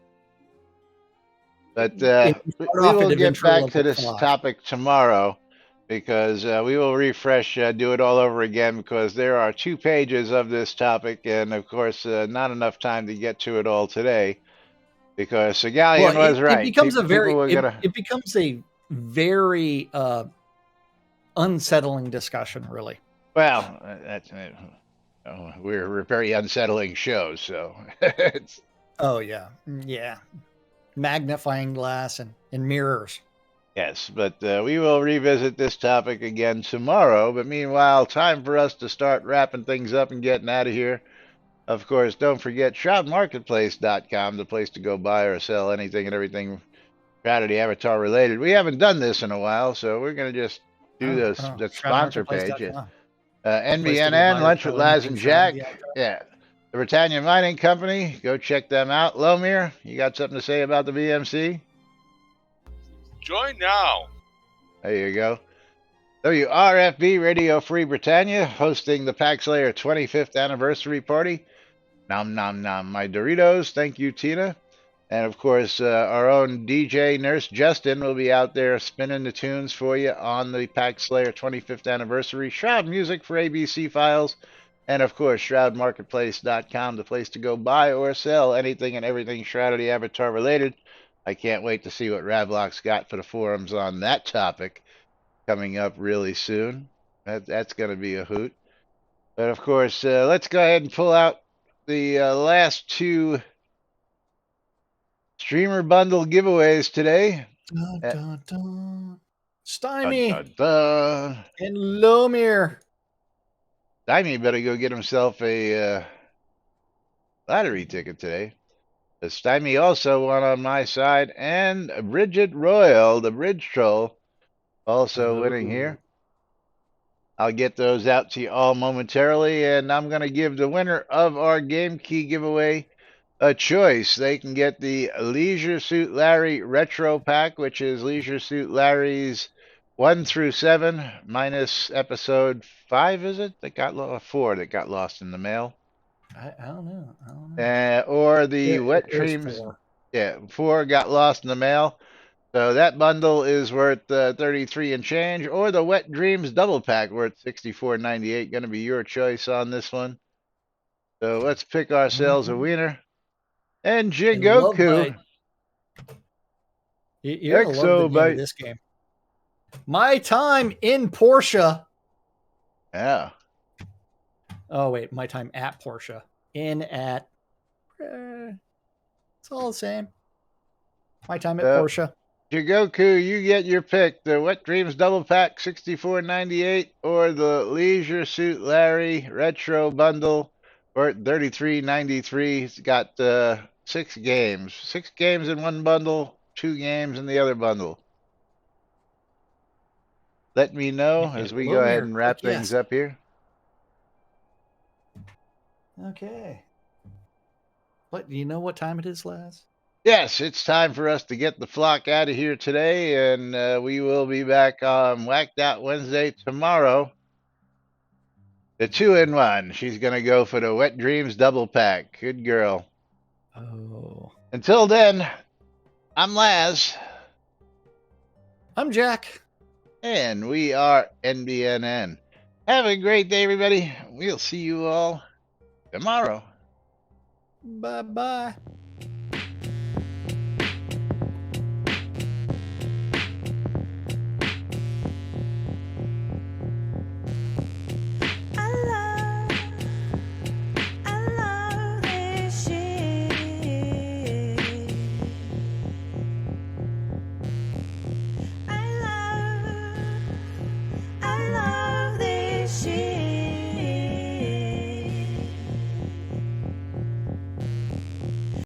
But we will get back to this topic tomorrow because we will refresh, do it all over again because there are 2 pages of this topic and, of course, not enough time to get to it all today. Because Segalian was right. It becomes it becomes a very unsettling discussion, really. Well, we're a very unsettling show, so. Oh yeah, magnifying glass and mirrors. Yes, but we will revisit this topic again tomorrow. But meanwhile, time for us to start wrapping things up and getting out of here. Of course, don't forget shroudmarketplace.com, the place to go buy or sell anything and everything Tragedy Avatar related. We haven't done this in a while, so we're going to just do the sponsor page. NBNN, Lunch with Laz and Jack. Yeah. The Britannia Mining Company. Go check them out. Lomir, you got something to say about the BMC? Join now. There you go. WRFB Radio Free Britannia hosting the Pax Slayer 25th anniversary party. Nom nom nom, my Doritos. Thank you, Tina. And of course, our own DJ Nurse Justin will be out there spinning the tunes for you on the Pax Slayer 25th anniversary. Shroud music for ABC files. And of course, shroudmarketplace.com, the place to go buy or sell anything and everything Shroud Avatar related. I can't wait to see what Ravlock's got for the forums on that topic coming up really soon. That's going to be a hoot. But of course, let's go ahead and pull out the last 2 streamer bundle giveaways today. Dun, Uh, dun, dun. Dun, Stymie dun, dun. and Lomir. Dimey better go get himself a lottery ticket today. The Stymie also won on my side, and Bridget Royal, the bridge troll, also winning here. I'll get those out to you all momentarily, and I'm going to give the winner of our Game Key giveaway a choice. They can get the Leisure Suit Larry Retro Pack, which is Leisure Suit Larry's 1 through 7, minus episode 5, is it? That got 4 that got lost in the mail. I don't know. Or the Wet There's Dreams. 4. Yeah, 4 got lost in the mail. So that bundle is worth 33 and change, or the Wet Dreams double pack worth $64.98. Going to be your choice on this one. So let's pick ourselves a winner. And Jigoku. You're going to love the name of this game. My Time in Porsche. Yeah. Oh, wait. My Time at Porsche. In at. It's all the same. My Time at Porsche. Jigoku, you get your pick. The Wet Dreams double pack, $64.98, or the Leisure Suit Larry retro bundle for $33.93. It's got 6 games. 6 games in one bundle, 2 games in the other bundle. Let me know as we go ahead and wrap things up here. Okay. But do you know what time it is, Laz? Yes, it's time for us to get the flock out of here today, and we will be back on Whacked Out Wednesday tomorrow. The 2-in-1. She's going to go for the Wet Dreams double pack. Good girl. Oh. Until then, I'm Laz. I'm Jack. And we are NBNN. Have a great day, everybody. We'll see you all tomorrow. Bye-bye.